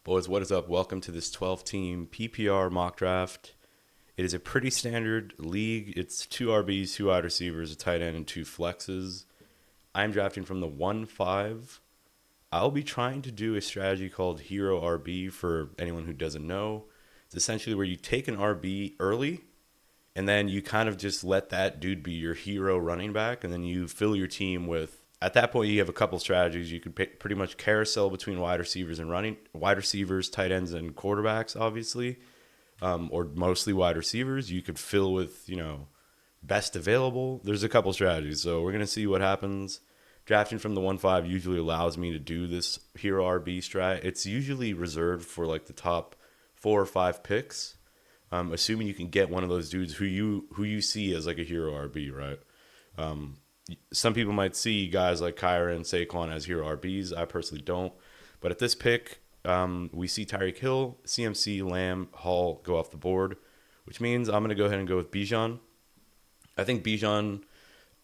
Boys, what is up? Welcome to this 12-team PPR mock draft. It is a pretty standard league. It's two RBs, two wide receivers, a tight end, and two flexes. I'm drafting from the 1-5. I'll be trying to do a strategy called Hero RB for anyone who doesn't know. It's essentially where you take an RB early and then you kind of just let that dude be your hero running back, and then you fill your team with. At that point, you have a couple strategies. You could pretty much carousel between wide receivers and running wide receivers, tight ends, and quarterbacks, obviously, or mostly wide receivers. You could fill with best available. There's a couple strategies, so we're gonna see what happens. Drafting from the 1-5 usually allows me to do this hero RB strat. It's usually reserved for like the top 4 or 5 picks, assuming you can get one of those dudes who you see as like a hero RB, right? Some people might see guys like Kyra and Saquon as hero RBs. I personally don't. But at this pick, we see Tyreek Hill, CMC, Lamb, Hall go off the board, which means I'm going to go ahead and go with Bijan. I think Bijan,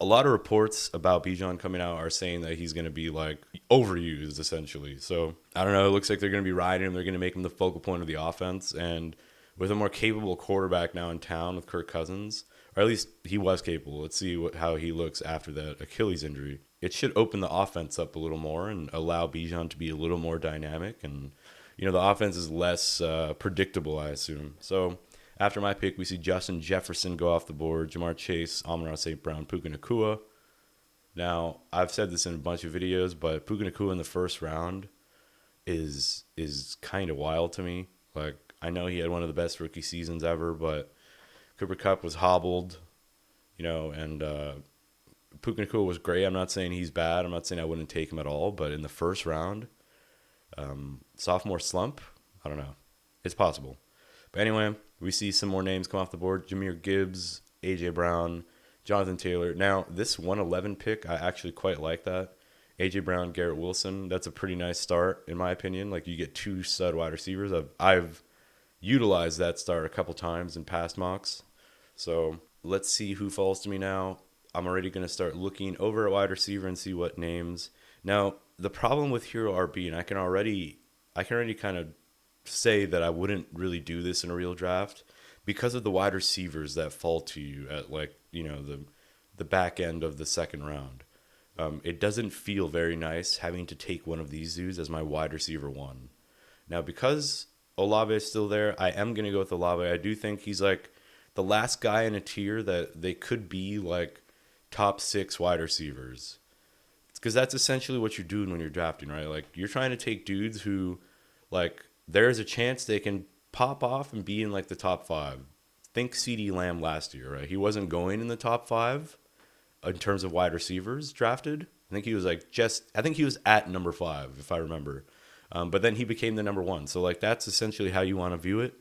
a lot of reports about Bijan coming out are saying that he's going to be like overused essentially. So I don't know. It looks like they're going to be riding him. They're going to make him the focal point of the offense. And with a more capable quarterback now in town with Kirk Cousins, or at least he was capable. Let's see how he looks after that Achilles injury. It should open the offense up a little more and allow Bijan to be a little more dynamic. And, the offense is less predictable, I assume. So after my pick, we see Justin Jefferson go off the board, Jamar Chase, Amon-Ra St. Brown, Puka Nacua. Now, I've said this in a bunch of videos, but Puka Nacua in the first round is kind of wild to me. Like, I know he had one of the best rookie seasons ever, but Cooper Kupp was hobbled, and Puka Nacua was great. I'm not saying he's bad. I'm not saying I wouldn't take him at all, but in the first round, sophomore slump, I don't know. It's possible. But anyway, we see some more names come off the board. Jahmyr Gibbs, A.J. Brown, Jonathan Taylor. Now, this 111 pick, I actually quite like that. A.J. Brown, Garrett Wilson, that's a pretty nice start, in my opinion. Like, you get two stud wide receivers. I've utilized that start a couple times in past mocks. So let's see who falls to me now. I'm already going to start looking over at wide receiver and see what names. Now, the problem with Hero RB, and I can already kind of say that I wouldn't really do this in a real draft because of the wide receivers that fall to you at the back end of the second round. It doesn't feel very nice having to take one of these dudes as my wide receiver one. Now, because Olave is still there, I am going to go with Olave. I do think he's like the last guy in a tier that they could be like top 6 wide receivers. Because that's essentially what you're doing when you're drafting, right? Like, you're trying to take dudes who, like, there's a chance they can pop off and be in like the top 5. Think CeeDee Lamb last year, right? He wasn't going in the top 5 in terms of wide receivers drafted. I think he was at number 5, if I remember. But then he became the number 1. So, like, that's essentially how you want to view it.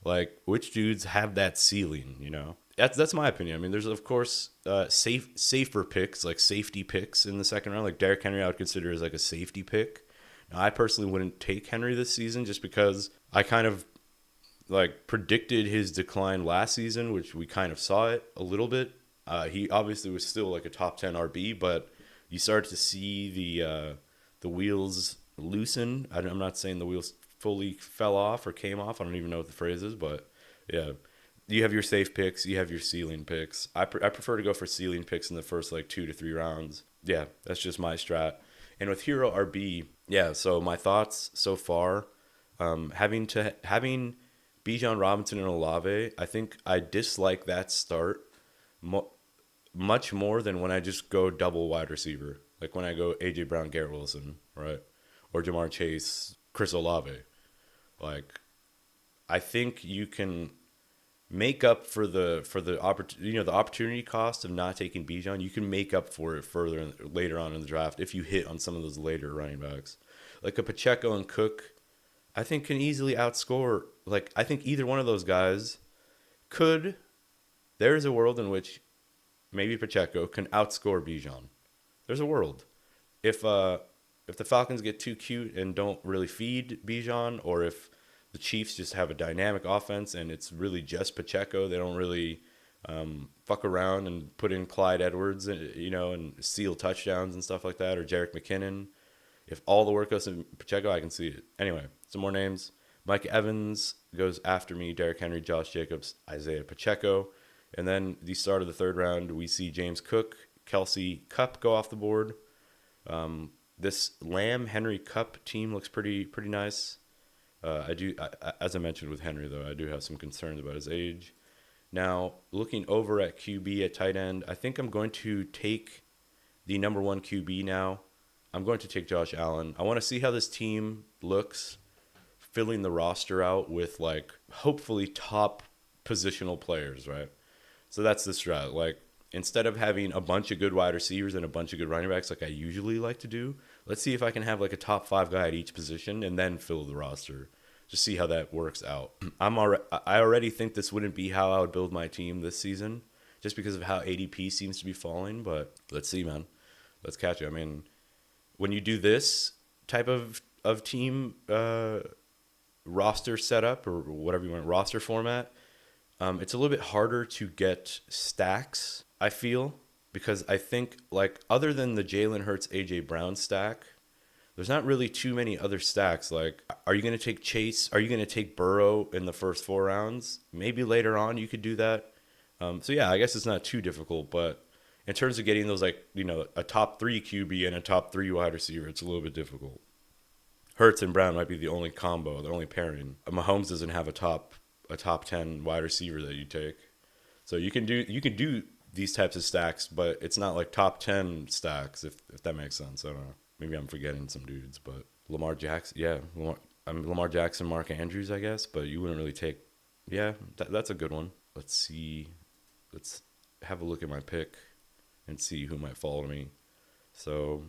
Like, which dudes have that ceiling, That's my opinion. I mean, there's, of course, safer picks, like safety picks in the second round. Like, Derrick Henry I would consider as, like, a safety pick. Now, I personally wouldn't take Henry this season just because I kind of, like, predicted his decline last season, which we kind of saw it a little bit. He obviously was still, like, a top 10 RB, but you start to see the wheels loosen. I'm not saying the wheels fully fell off or came off. I don't even know what the phrase is, but yeah. You have your safe picks. You have your ceiling picks. I prefer to go for ceiling picks in the first like 2 to 3 rounds. Yeah, that's just my strat. And with Hero RB, yeah. So my thoughts so far, having Bijan Robinson and Olave, I think I dislike that start much more than when I just go double wide receiver. Like when I go A.J. Brown, Garrett Wilson, right? Or Jamar Chase, Chris Olave. Like, I think you can make up for the opportunity cost of not taking Bijan. You can make up for it later on in the draft if you hit on some of those later running backs, like a Pacheco and Cook. I think can easily outscore. Like, I think either one of those guys could. There is a world in which maybe Pacheco can outscore Bijan. There's a world. If the Falcons get too cute and don't really feed Bijan, or if the Chiefs just have a dynamic offense and it's really just Pacheco, they don't really fuck around and put in Clyde Edwards, and seal touchdowns and stuff like that, or Jerick McKinnon. If all the work goes to Pacheco, I can see it. Anyway, some more names. Mike Evans goes after me. Derrick Henry, Josh Jacobs, Isaiah Pacheco. And then the start of the third round, we see James Cook, Kelsey, Cup go off the board. This Lamb Henry Cup team looks pretty nice. As I mentioned with Henry though, I do have some concerns about his age. Now, looking over at QB at tight end, I think I'm going to take the number one QB now. I'm going to take Josh Allen. I want to see how this team looks, filling the roster out with like hopefully top positional players, right? So that's the strat. Like instead of having a bunch of good wide receivers and a bunch of good running backs like I usually like to do, let's see if I can have like a top 5 guy at each position and then fill the roster. Just see how that works out. I already think this wouldn't be how I would build my team this season, just because of how ADP seems to be falling. But let's see, man. Let's catch it. I mean, when you do this type of team roster setup or whatever you want, roster format, it's a little bit harder to get stacks, I feel, because I think like other than the Jalen Hurts, AJ Brown stack, there's not really too many other stacks. Like, are you going to take Chase? Are you going to take Burrow in the first 4 rounds? Maybe later on you could do that. So yeah, I guess it's not too difficult, but in terms of getting those, like, you know, a top 3 QB and a top 3 wide receiver, it's a little bit difficult. Hurts and Brown might be the only combo, the only pairing. Mahomes doesn't have a top 10 wide receiver that you take. So you can do these types of stacks, but it's not like top 10 stacks, if that makes sense. I don't know. Maybe I'm forgetting some dudes, but Lamar Jackson, yeah. Lamar Jackson, Mark Andrews, I guess, but you wouldn't really take, yeah, that's a good one. Let's see. Let's have a look at my pick and see who might follow me. So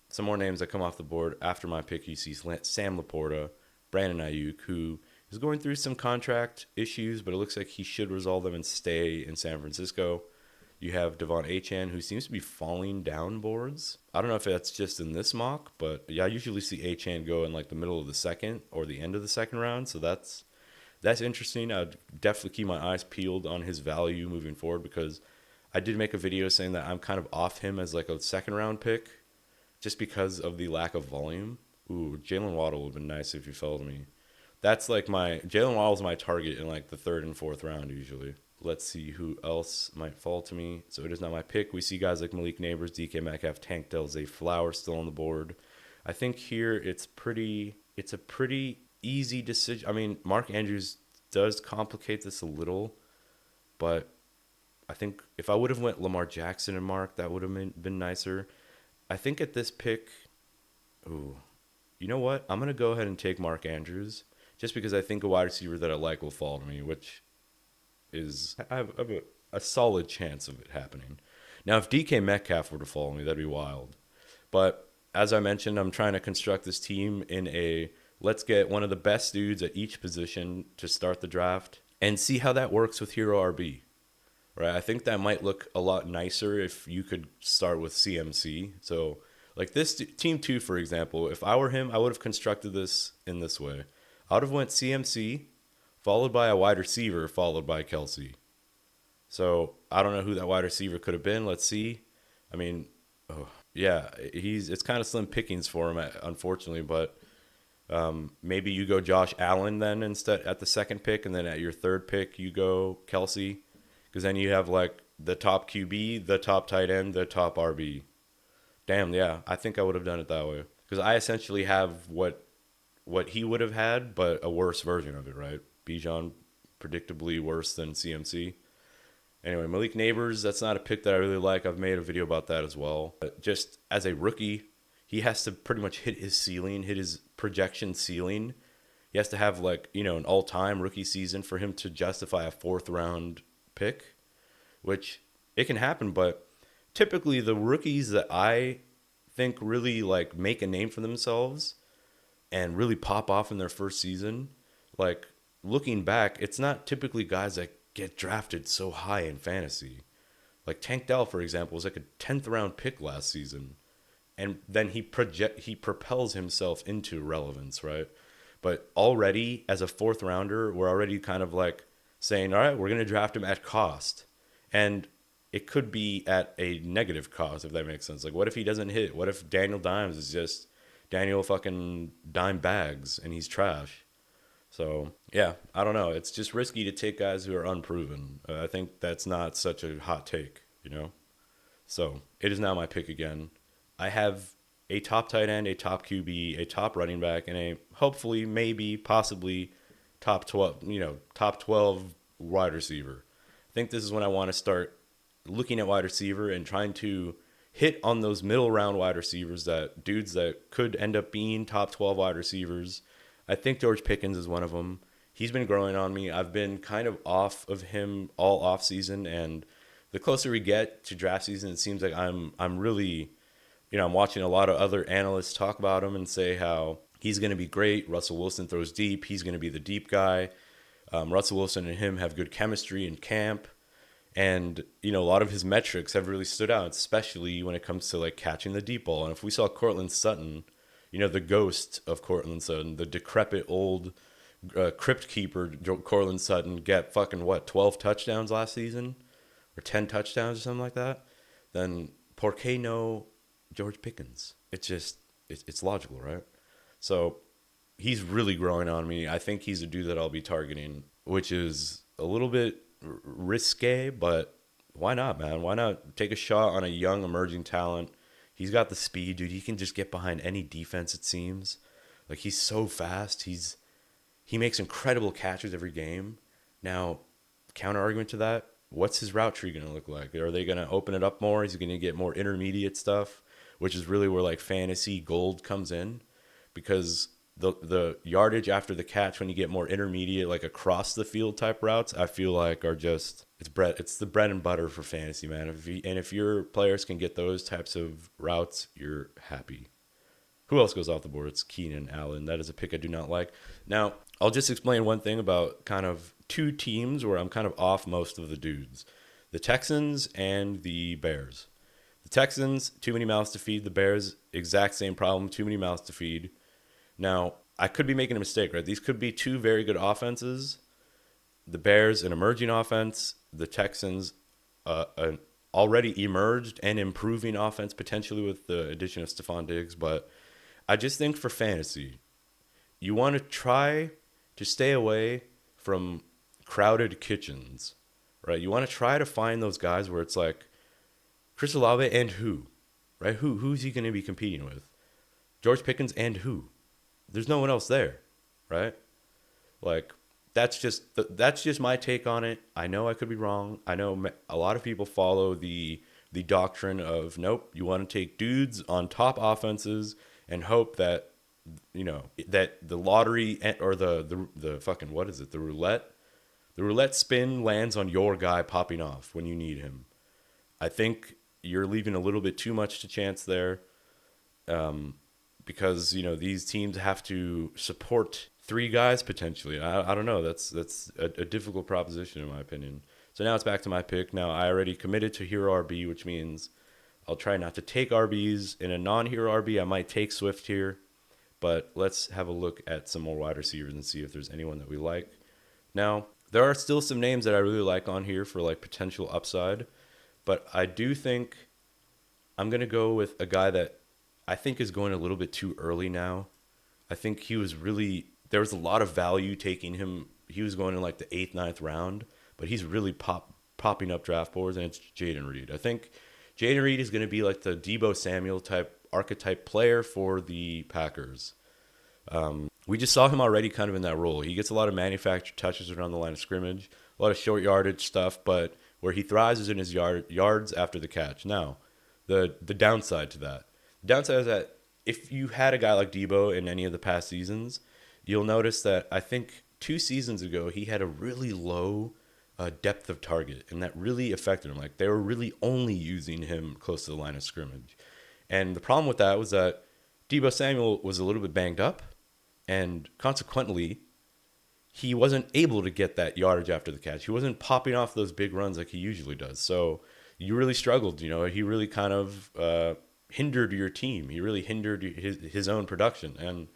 some more names that come off the board after my pick. You see Sam Laporta, Brandon Ayuk, who is going through some contract issues, but it looks like he should resolve them and stay in San Francisco. You have Devon Achane, who seems to be falling down boards. I don't know if that's just in this mock, but yeah, I usually see Achane go in like the middle of the second or the end of the second round. So that's interesting. I'd definitely keep my eyes peeled on his value moving forward, because I did make a video saying that I'm kind of off him as like a second round pick just because of the lack of volume. Ooh, Jalen Waddle would have been nice if you followed me. That's like Jalen Waddle's my target in like the 3rd and 4th round usually. Let's see who else might fall to me. So it is not my pick. We see guys like Malik Neighbors, DK Metcalf, Tank Dell, Zay Flowers still on the board. I think here it's a pretty easy decision. I mean, Mark Andrews does complicate this a little, but I think if I would have went Lamar Jackson and Mark, that would have been nicer. I think at this pick, ooh, you know what? I'm going to go ahead and take Mark Andrews just because I think a wide receiver that I like will fall to me, which is I have a solid chance of it happening. Now, if DK Metcalf were to follow me, that'd be wild. But as I mentioned, I'm trying to construct this team in a let's get one of the best dudes at each position to start the draft and see how that works with Hero RB. Right? I think that might look a lot nicer if you could start with CMC. So, like this team 2, for example, if I were him, I would have constructed this in this way. I would have went CMC, followed by a wide receiver, followed by Kelsey. So I don't know who that wide receiver could have been. Let's see. I mean, yeah, it's kind of slim pickings for him, unfortunately. But maybe you go Josh Allen then instead at the 2nd pick, and then at your 3rd pick you go Kelsey, because then you have like the top QB, the top tight end, the top RB. Damn, yeah, I think I would have done it that way, because I essentially have what he would have had, but a worse version of it, right? Bijan, predictably worse than CMC. Anyway, Malik Neighbors, that's not a pick that I really like. I've made a video about that as well. But just as a rookie, he has to pretty much hit his ceiling, hit his projection ceiling. He has to have like, you know, an all-time rookie season for him to justify a 4th round pick, which it can happen. But typically the rookies that I think really like make a name for themselves and really pop off in their first season, like looking back, it's not typically guys that get drafted so high in fantasy. Like Tank Dell, for example, was like a 10th round pick last season. And then he propels himself into relevance, right? But already as a 4th rounder, we're already kind of like saying, all right, we're going to draft him at cost. And it could be at a negative cost, if that makes sense. Like, what if he doesn't hit? What if Daniel Dimes is just Daniel fucking dime bags and he's trash. So yeah, I don't know. It's just risky to take guys who are unproven. I think that's not such a hot take, you know. So it is now my pick again. I have a top tight end, a top QB, a top running back, and a hopefully, maybe, possibly top 12, top 12 wide receiver. I think this is when I want to start looking at wide receiver and trying to hit on those middle round wide receivers, that dudes that could end up being top 12 wide receivers. I think George Pickens is one of them. He's been growing on me. I've been kind of off of him all off season, and the closer we get to draft season, it seems like I'm really, I'm watching a lot of other analysts talk about him and say how he's going to be great. Russell Wilson throws deep. He's going to be the deep guy. Russell Wilson and him have good chemistry in camp. And, a lot of his metrics have really stood out, especially when it comes to like catching the deep ball. And if we saw Cortland Sutton, the ghost of Cortland Sutton, the decrepit old crypt keeper Cortland Sutton, get fucking 12 touchdowns last season or 10 touchdowns or something like that, then por qué no George Pickens? It's logical, right? So he's really growing on me. I think he's a dude that I'll be targeting, which is a little bit risque, but why not, man? Why not take a shot on a young emerging talent? He's got the speed, dude. He can just get behind any defense, it seems. Like, he's so fast. He makes incredible catches every game. Now, counter argument to that, what's his route tree going to look like? Are they going to open it up more? Is he going to get more intermediate stuff, which is really where like fantasy gold comes in, because the yardage after the catch, when you get more intermediate, like across the field type routes, I feel like are just it's the bread and butter for fantasy, man. If your players can get those types of routes, you're happy. Who else goes off the board? It's Keenan Allen. That is a pick I do not like. Now, I'll just explain one thing about kind of two teams where I'm kind of off most of the dudes: the Texans and the Bears. The Texans, too many mouths to feed. The Bears, exact same problem, too many mouths to feed. Now, I could be making a mistake, right? These could be two very good offenses. The Bears, an emerging offense. The Texans, an already emerged and improving offense, potentially with the addition of Stephon Diggs. But I just think for fantasy, you want to try to stay away from crowded kitchens, right? You want to try to find those guys where it's like Chris Olave and who, right? Who's he going to be competing with? George Pickens and who? There's no one else there, right? Like, that's just my take on it. I know I could be wrong. I know a lot of people follow the doctrine of, nope, you want to take dudes on top offenses and hope that that the lottery or the fucking, what is it, the roulette spin lands on your guy popping off when you need him. I think you're leaving a little bit too much to chance there. Because these teams have to support three guys potentially. I don't know. That's a difficult proposition in my opinion. So now it's back to my pick. Now I already committed to hero RB, which means I'll try not to take RBs. In a non-hero RB, I might take Swift here, but let's have a look at some more wide receivers and see if there's anyone that we like. Now, there are still some names that I really like on here for like potential upside, but I do think I'm going to go with a guy that I think is going a little bit too early now. I think there was a lot of value taking him. He was going in like the 8th, 9th round, but he's really popping up draft boards, and it's Jayden Reed. I think Jayden Reed is going to be like the Deebo Samuel type archetype player for the Packers. We just saw him already kind of in that role. He gets a lot of manufactured touches around the line of scrimmage, a lot of short yardage stuff, but where he thrives is in his yards after the catch. Now, the downside to that. The downside is that if you had a guy like Deebo in any of the past seasons, you'll notice that I think 2 seasons ago he had a really low depth of target, and that really affected him. Like, they were really only using him close to the line of scrimmage. And the problem with that was that Deebo Samuel was a little bit banged up, and consequently, he wasn't able to get that yardage after the catch. He wasn't popping off those big runs like he usually does. So you really struggled. He really kind of hindered your team. He really hindered his own production, and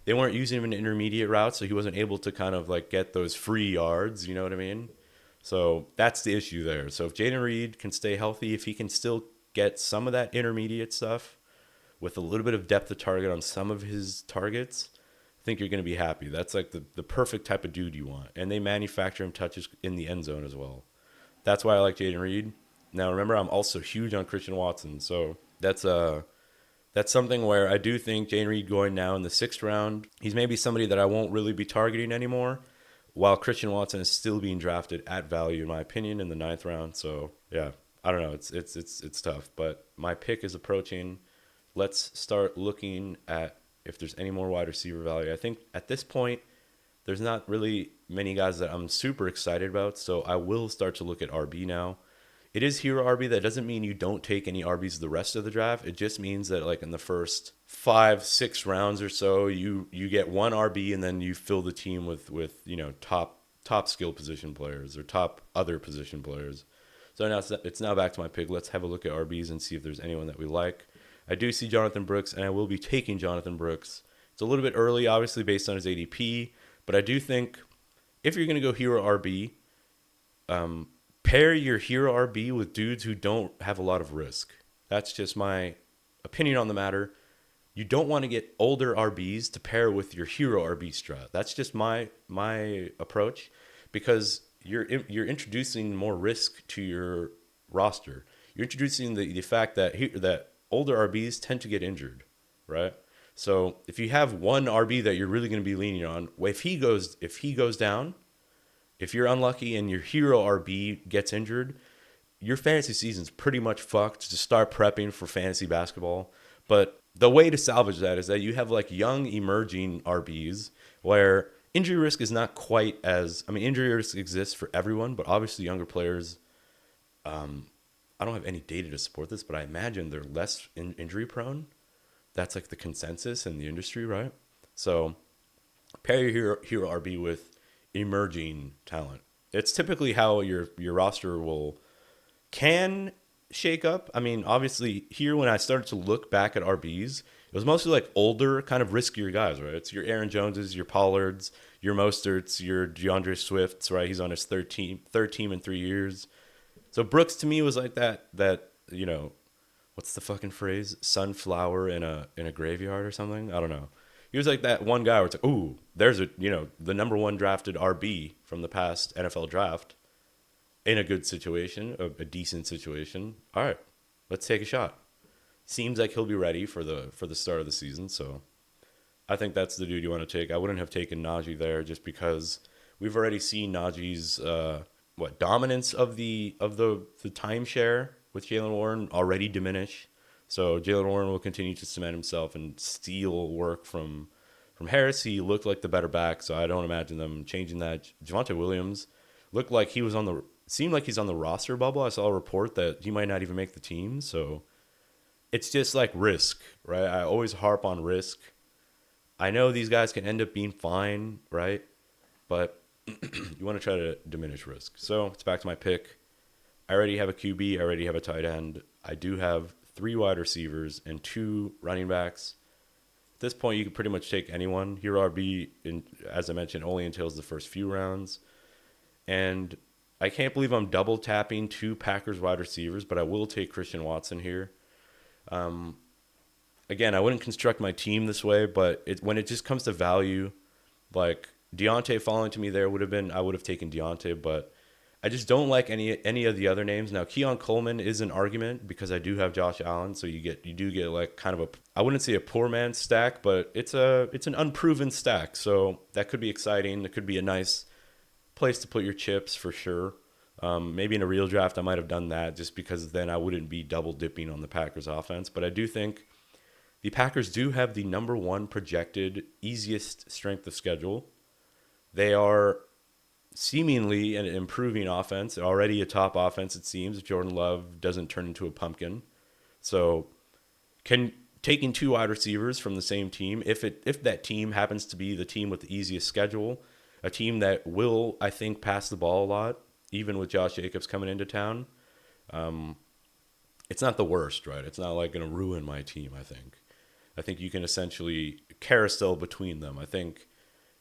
they weren't using him in intermediate routes, so he wasn't able to kind of like get those free yards. You know what I mean? So that's the issue there. So if Jayden Reed can stay healthy, if he can still get some of that intermediate stuff, with a little bit of depth of target on some of his targets, I think you're going to be happy. That's like the perfect type of dude you want. And they manufacture him touches in the end zone as well. That's why I like Jaden Reed. Now, remember, I'm also huge on Christian Watson. So that's something where I do think Jaden Reed going now in the 6th round, he's maybe somebody that I won't really be targeting anymore, while Christian Watson is still being drafted at value, in my opinion, in the 9th round. So, yeah, I don't know. It's tough. But my pick is approaching. Let's start looking at if there's any more wide receiver value. I think at this point, there's not really many guys that I'm super excited about, so I will start to look at RB now. It is hero RB. That doesn't mean you don't take any RBs the rest of the draft. It just means that like in the first 5-6 rounds or so, you get one RB and then you fill the team with top skill position players or top other position players. So now it's now back to my pick. Let's have a look at RBs and see if there's anyone that we like. I do see Jonathan Brooks, and I will be taking Jonathan Brooks. It's a little bit early, obviously, based on his ADP, but I do think if you're going to go hero RB, pair your hero RB with dudes who don't have a lot of risk. That's just my opinion on the matter. You don't want to get older RBs to pair with your hero RB strat. That's just my approach, because you're introducing more risk to your roster. You're introducing the fact that older RBs tend to get injured, right? So if you have one RB that you're really going to be leaning on, if he goes down, if you're unlucky and your hero RB gets injured, your fantasy season's pretty much fucked. To start prepping for fantasy basketball. But the way to salvage that is that you have like young emerging RBs where injury risk is not quite as, I mean, injury risk exists for everyone, but obviously younger players, I don't have any data to support this, but I imagine they're less injury prone. That's like the consensus in the industry, right? So pair your hero RB with emerging talent. It's typically how your roster can shake up. I mean, obviously here when I started to look back at RBs, it was mostly like older, kind of riskier guys, right? It's your Aaron Joneses, your Pollards, your Mosterts, your DeAndre Swifts, right? He's on his third team in 3 years. So Brooks to me was like that, what's the fucking phrase? Sunflower in a graveyard or something? I don't know. He was like that one guy where it's like, ooh, there's the number one drafted RB from the past NFL draft in a good situation, a decent situation. All right, let's take a shot. Seems like he'll be ready for the start of the season, so I think that's the dude you want to take. I wouldn't have taken Najee there just because we've already seen Najee's dominance of the timeshare with Jaylen Warren already diminish. So Jaylen Warren will continue to cement himself and steal work from Harris. He looked like the better back, so I don't imagine them changing that. Javonte Williams looked like seemed like he's on the roster bubble. I saw a report that he might not even make the team. So it's just like risk, right? I always harp on risk. I know these guys can end up being fine, right? But you want to try to diminish risk. So it's back to my pick. I already have a QB. I already have a tight end. I do have 3 wide receivers and 2 running backs. At this point, you can pretty much take anyone. Hero RB, as I mentioned, only entails the first few rounds. And I can't believe I'm double tapping 2 Packers wide receivers, but I will take Christian Watson here. Again, I wouldn't construct my team this way, but when it just comes to value, like Deontay falling to me there I would have taken Deontay, but I just don't like any of the other names. Now, Keon Coleman is an argument because I do have Josh Allen, so you do get like kind of I wouldn't say a poor man's stack, but it's an unproven stack. So that could be exciting. It could be a nice place to put your chips for sure. Maybe in a real draft, I might have done that just because then I wouldn't be double dipping on the Packers offense. But I do think the Packers do have the number 1 projected easiest strength of schedule. They are seemingly an improving offense, already a top offense, it seems, if Jordan Love doesn't turn into a pumpkin. So taking 2 wide receivers from the same team, if that team happens to be the team with the easiest schedule, a team that will, I think, pass the ball a lot, even with Josh Jacobs coming into town, it's not the worst, right? It's not like going to ruin my team, I think. I think you can essentially carousel between them. I think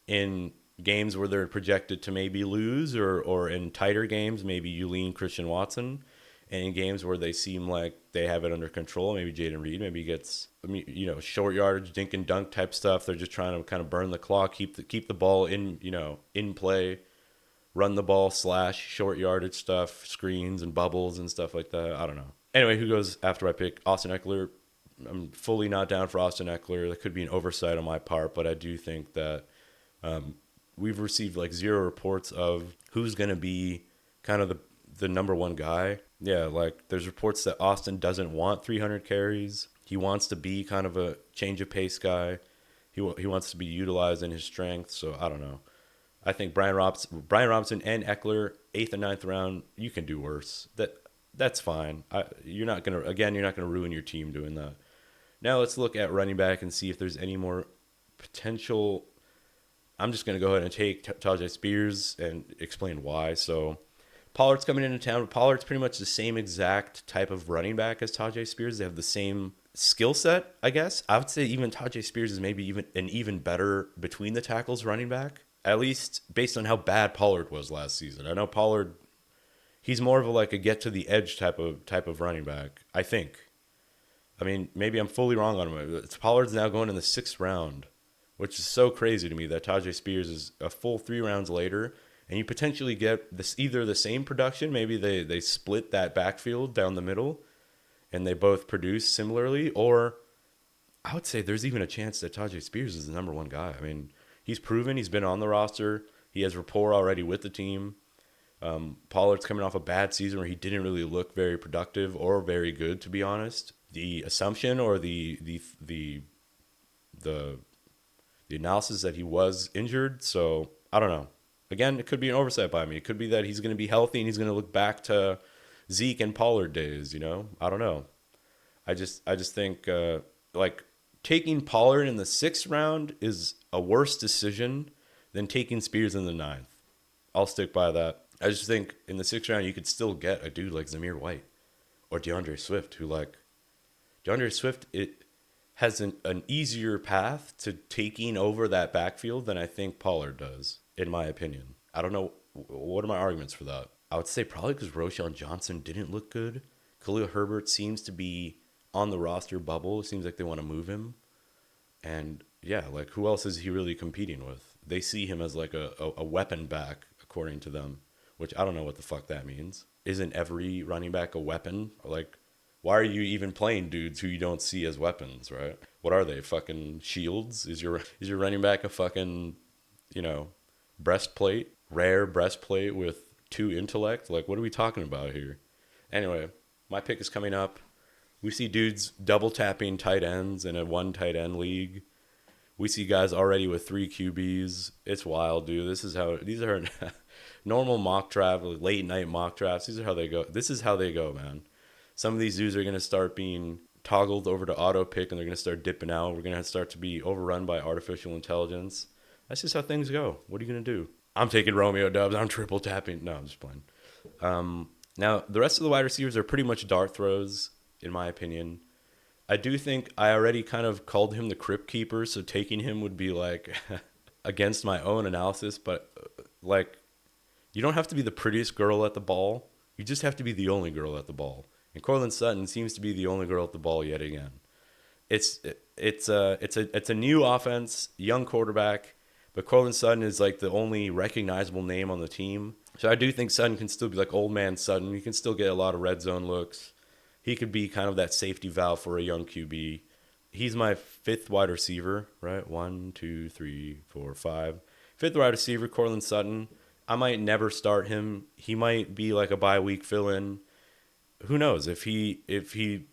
in games where they're projected to maybe lose or in tighter games, maybe you lean Christian Watson. And in games where they seem like they have it under control, maybe Jaden Reed maybe gets, I mean, short yardage, dink and dunk type stuff. They're just trying to kind of burn the clock, keep the ball in, in play, run the ball / short yardage stuff, screens and bubbles and stuff like that. I don't know. Anyway, who goes after my pick? Austin Eckler. I'm fully not down for Austin Eckler. That could be an oversight on my part, but I do think that we've received like zero reports of who's going to be kind of the number one guy. Yeah, like there's reports that Austin doesn't want 300 carries. He wants to be kind of a change of pace guy. He wants to be utilized in his strength. So I don't know. I think Brian Robinson and Eckler, 8th and 9th round, you can do worse. That's fine. You're not gonna ruin your team doing that. Now let's look at running back and see if there's any more potential. I'm just gonna go ahead and take Tajay Spears and explain why. So Pollard's coming into town. Pollard's pretty much the same exact type of running back as Tajay Spears. They have the same skill set, I guess. I would say even Tajay Spears is maybe even better between the tackles running back. At least based on how bad Pollard was last season. I know Pollard, he's more of a get to the edge type of running back, I think. I mean, maybe I'm fully wrong on him. Pollard's now going in the 6th round, which is so crazy to me that Tajay Spears is a full 3 rounds later, and you potentially get this either the same production, maybe they split that backfield down the middle, and they both produce similarly, or I would say there's even a chance that Tajay Spears is the number one guy. I mean, he's proven he's been on the roster. He has rapport already with the team. Pollard's coming off a bad season where he didn't really look very productive or very good, to be honest. The assumption or the analysis that he was injured. So I don't know. Again, it could be an oversight by me. It could be that he's going to be healthy and he's going to look back to Zeke and Pollard days. I don't know. I just think taking Pollard in the 6th round is a worse decision than taking Spears in the 9th. I'll stick by that. I just think in the 6th round, you could still get a dude like Zamir White or DeAndre Swift, DeAndre Swift, it has an easier path to taking over that backfield than I think Pollard does, in my opinion. I don't know. What are my arguments for that? I would say probably because Roschon Johnson didn't look good. Khalil Herbert seems to be on the roster bubble. It seems like they want to move him. And yeah, who else is he really competing with? They see him as a weapon back, according to them, which I don't know what the fuck that means. Isn't every running back a weapon? Why are you even playing dudes who you don't see as weapons, right? What are they, fucking shields? Is your running back a fucking, breastplate? Rare breastplate with 2 intellect? What are we talking about here? Anyway, my pick is coming up. We see dudes double tapping tight ends in a 1 tight end league. We see guys already with 3 QBs. It's wild, dude. These are normal mock draft, late night mock drafts. These are how they go. This is how they go, man. Some of these dudes are going to start being toggled over to auto pick and they're going to start dipping out. We're going to start to be overrun by artificial intelligence. That's just how things go. What are you going to do? I'm taking Romeo Dubs. I'm triple tapping. No, I'm just playing. Now, the rest of the wide receivers are pretty much dart throws, in my opinion. I do think I already kind of called him the crypt keeper, so taking him would be against my own analysis. But you don't have to be the prettiest girl at the ball. You just have to be the only girl at the ball. And Cortland Sutton seems to be the only girl at the ball yet again. It's a new offense, young quarterback, but Cortland Sutton is the only recognizable name on the team. So I do think Sutton can still be old man Sutton. He can still get a lot of red zone looks. He could be kind of that safety valve for a young QB. He's my 5th wide receiver, right? 1, 2, 3, 4, 5. 5th wide receiver, Cortland Sutton. I might never start him. He might be a bye week fill-in. Who knows? If he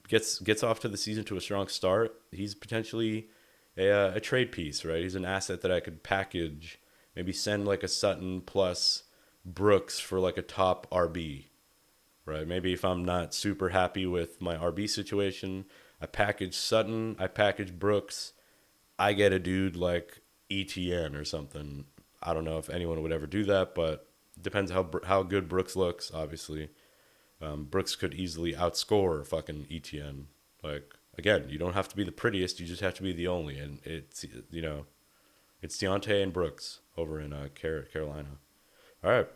gets off to the season to a strong start, he's potentially a trade piece, right? He's an asset that I could package, maybe send a Sutton plus Brooks for a top RB, right? Maybe if I'm not super happy with my RB situation, I package Sutton, I package Brooks, I get a dude like ETN or something. I don't know if anyone would ever do that, but depends how good Brooks looks, obviously. Brooks could easily outscore fucking ETN. Again, you don't have to be the prettiest, you just have to be the only. And it's Deontay and Brooks over in Carolina. All right,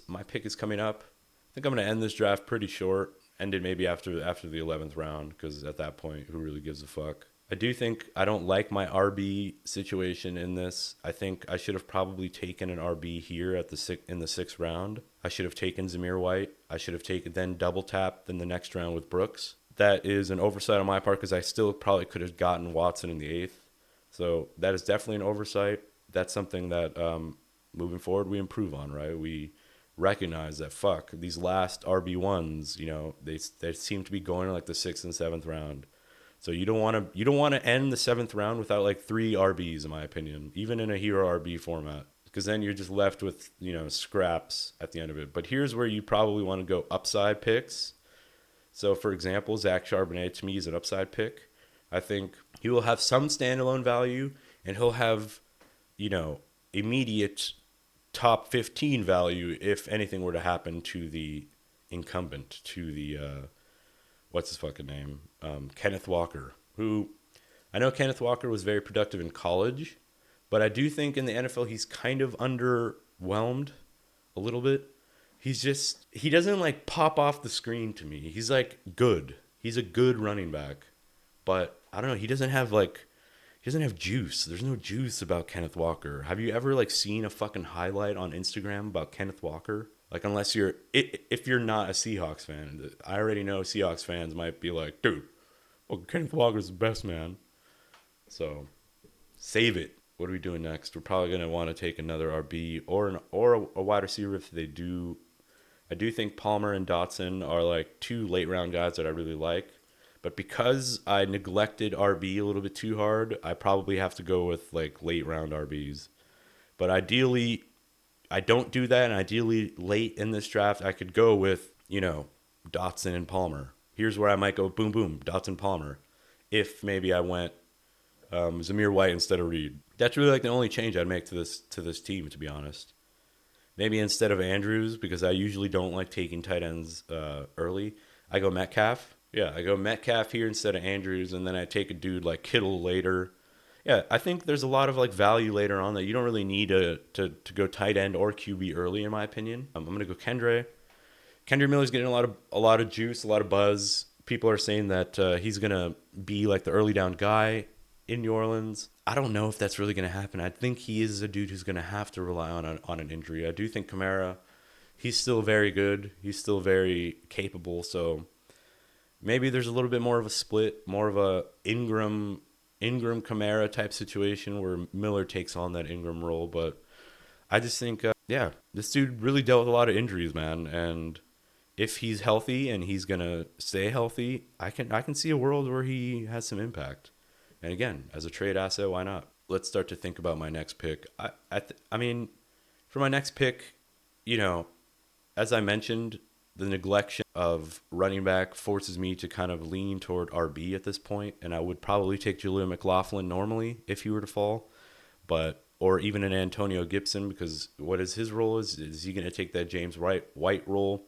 my pick is coming up. I think I'm going to end this draft pretty short. ended maybe after the 11th round, because at that point, who really gives a fuck? I do think I don't like my RB situation in this. I think I should have probably taken an RB here at in the 6th round. I should have taken Zamir White. I should have taken then double tapped in the next round with Brooks. That is an oversight on my part, because I still probably could have gotten Watson in the 8th. So that is definitely an oversight. That's something that moving forward we improve on, right? We recognize that fuck these last RB1s, they seem to be going in like the 6th and 7th round. So you don't want to end the 7th round without like 3 RBs, in my opinion, even in a hero RB format, because then you're just left with scraps at the end of it. But here's where you probably want to go upside picks. So for example, Zach Charbonnet to me is an upside pick. I think he will have some standalone value, and he'll have immediate top 15 value if anything were to happen to the incumbent, to the what's his fucking name? Kenneth Walker, who I know Kenneth Walker was very productive in college, but I do think in the NFL he's kind of underwhelmed a little bit. He doesn't like pop off the screen to me. He's like good. He's a good running back, but I don't know. He doesn't have juice. There's no juice about Kenneth Walker. Have you ever like seen a fucking highlight on Instagram about Kenneth Walker? Like, unless if you're not a Seahawks fan, I already know Seahawks fans might be like, dude, well, Kenneth Walker's the best, man. So, save it. What are we doing next? We're probably going to want to take another RB or a wide receiver if they do. I do think Palmer and Dotson are like 2 late round guys that I really like. But because I neglected RB a little bit too hard, I probably have to go with like late round RBs. But ideally, I don't do that, and ideally late in this draft, I could go with, Dotson and Palmer. Here's where I might go boom, boom, Dotson, Palmer. If maybe I went Zamir White instead of Reed. That's really like the only change I'd make to this team, to be honest. Maybe instead of Andrews, because I usually don't like taking tight ends early, I go Metcalf. Yeah, I go Metcalf here instead of Andrews, and then I take a dude like Kittle later. Yeah, I think there's a lot of like value later on that you don't really need to go tight end or QB early, in my opinion. I'm gonna go Kendre. Kendre Miller's getting a lot of juice, a lot of buzz. People are saying that he's gonna be like the early down guy in New Orleans. I don't know if that's really gonna happen. I think he is a dude who's gonna have to rely on an injury. I do think Kamara, he's still very good. He's still very capable. So maybe there's a little bit more of a split, more of a Ingram Kamara type situation where Miller takes on that Ingram role. But I just think, this dude really dealt with a lot of injuries, man. And if he's healthy and he's gonna stay healthy, I can see a world where he has some impact. And again, as a trade asset, why not? Let's start to think about my next pick. I mean, for my next pick, as I mentioned, the neglection of running back forces me to kind of lean toward RB at this point, and I would probably take Julian McLaughlin normally if he were to fall, or even an Antonio Gibson, because what is his role? Is he going to take that James White role?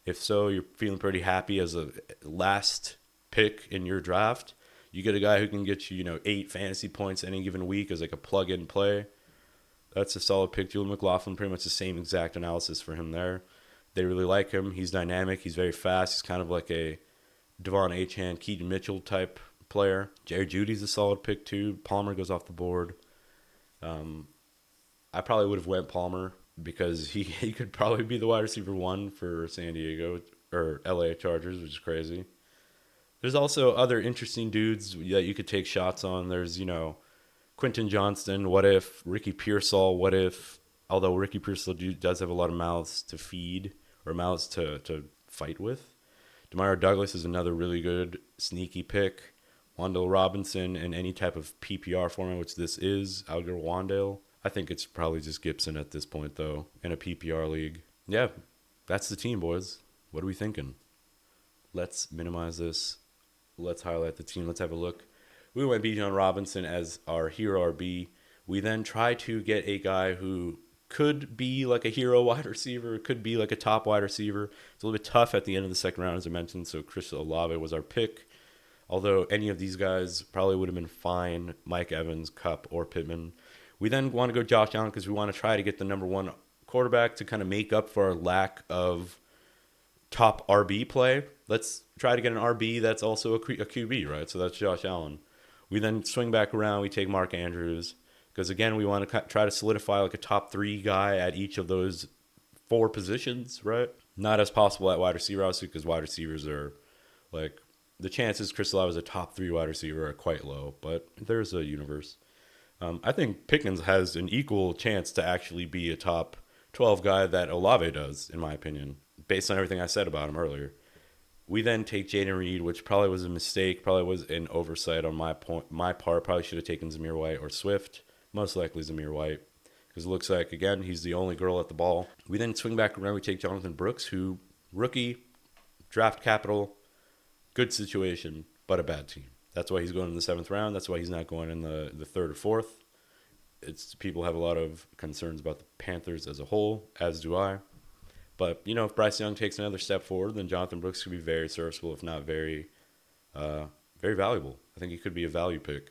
If so, you're feeling pretty happy as a last pick in your draft. You get a guy who can get you, 8 fantasy points any given week as like a plug-in play. That's a solid pick. Julian McLaughlin, pretty much the same exact analysis for him there. They really like him. He's dynamic. He's very fast. He's kind of like a Devon Achane, Keaton Mitchell type player. Jerry Jeudy's a solid pick too. Palmer goes off the board. I probably would have went Palmer because he could probably be the wide receiver 1 for San Diego or LA Chargers, which is crazy. There's also other interesting dudes that you could take shots on. There's, Quentin Johnston, what if? Ricky Pearsall, what if? Although Ricky Pearsall does have a lot of mouths to feed or mouths to fight with. Demario Douglas is another really good sneaky pick. Wan'Dale Robinson in any type of PPR format, which this is, I would go Wan'Dale. I think it's probably just Gibson at this point, though, in a PPR league. Yeah, that's the team, boys. What are we thinking? Let's minimize this. Let's highlight the team. Let's have a look. We went Bijan Robinson as our hero RB. We then try to get a guy who could be like a hero wide receiver, could be like a top wide receiver. It's a little bit tough at the end of the 2nd round, as I mentioned, so Chris Olave was our pick. Although any of these guys probably would have been fine, Mike Evans, Kupp, or Pittman. We then want to go Josh Allen because we want to try to get the number 1 quarterback to kind of make up for our lack of top RB play. let's try to get an RB that's also a QB, right? So that's Josh Allen. We then swing back around. We take Mark Andrews because, again, we want to try to solidify like a top 3 guy at each of those 4 positions, right? Not as possible at wide receiver, obviously, because wide receivers are like the chances Chris Olave is a top 3 wide receiver are quite low, but there's a universe. I think Pickens has an equal chance to actually be a top 12 guy that Olave does, in my opinion, based on everything I said about him earlier. We then take Jaden Reed, which probably was a mistake, probably was an oversight on my part. Probably should have taken Zamir White or Swift. Most likely Zamir White, because it looks like, again, he's the only girl at the ball. We then swing back around. We take Jonathan Brooks, who, rookie, draft capital, good situation, but a bad team. That's why he's going in the 7th round. That's why he's not going in the 3rd or 4th. People have a lot of concerns about the Panthers as a whole, as do I. But, if Bryce Young takes another step forward, then Jonathan Brooks could be very serviceable, if not very valuable. I think he could be a value pick.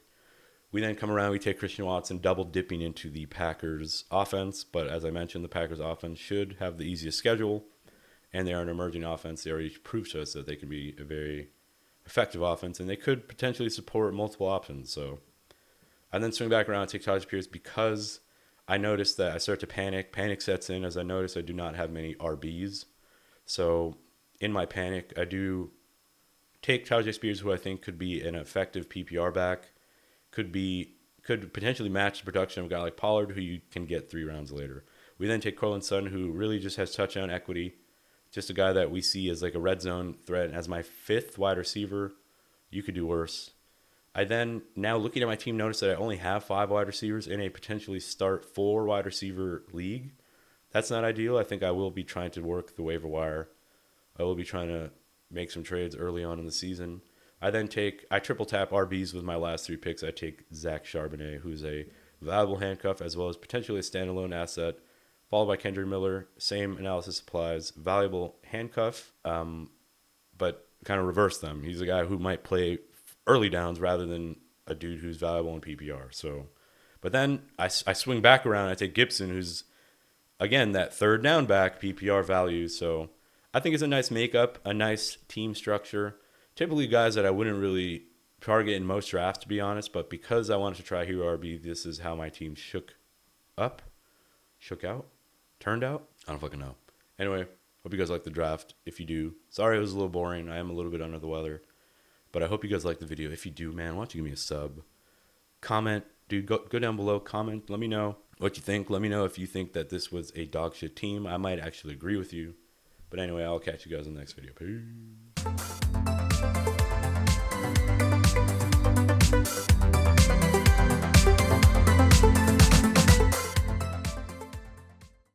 We then come around, we take Christian Watson, double dipping into the Packers offense. But as I mentioned, the Packers offense should have the easiest schedule, and they are an emerging offense. They already proved to us that they can be a very effective offense, and they could potentially support multiple options. So I then swing back around and take Tyler Pierce because I noticed that I start to panic. Panic sets in as I notice I do not have many RBs. So in my panic, I do take Tyler Spears, who I think could be an effective PPR back, could potentially match the production of a guy like Pollard, who you can get 3 rounds later. We then take Cortland Sutton, who really just has touchdown equity, just a guy that we see as like a red zone threat. As my 5th wide receiver, you could do worse. I then, now looking at my team, notice that I only have 5 wide receivers in a potentially start 4 wide receiver league. That's not ideal. I think I will be trying to work the waiver wire. I will be trying to make some trades early on in the season. I triple tap RBs with my last 3 picks. I take Zach Charbonnet, who's a valuable handcuff as well as potentially a standalone asset, followed by Kendrick Miller. Same analysis applies. Valuable handcuff, but kind of reverse them. He's a guy who might play early downs rather than a dude who's valuable in PPR. So, but then I swing back around. I take Gibson, who's, again, that 3rd down back, PPR value. So I think it's a nice makeup, a nice team structure. Typically guys that I wouldn't really target in most drafts, to be honest. But because I wanted to try Hero RB, this is how my team turned out. I don't fucking know. Anyway, hope you guys like the draft. If you do, sorry it was a little boring. I am a little bit under the weather. But I hope you guys like the video. If you do, man, why don't you give me a sub? Comment. Dude, go down below. Comment. Let me know what you think. Let me know if you think that this was a dog shit team. I might actually agree with you. But anyway, I'll catch you guys in the next video. Peace.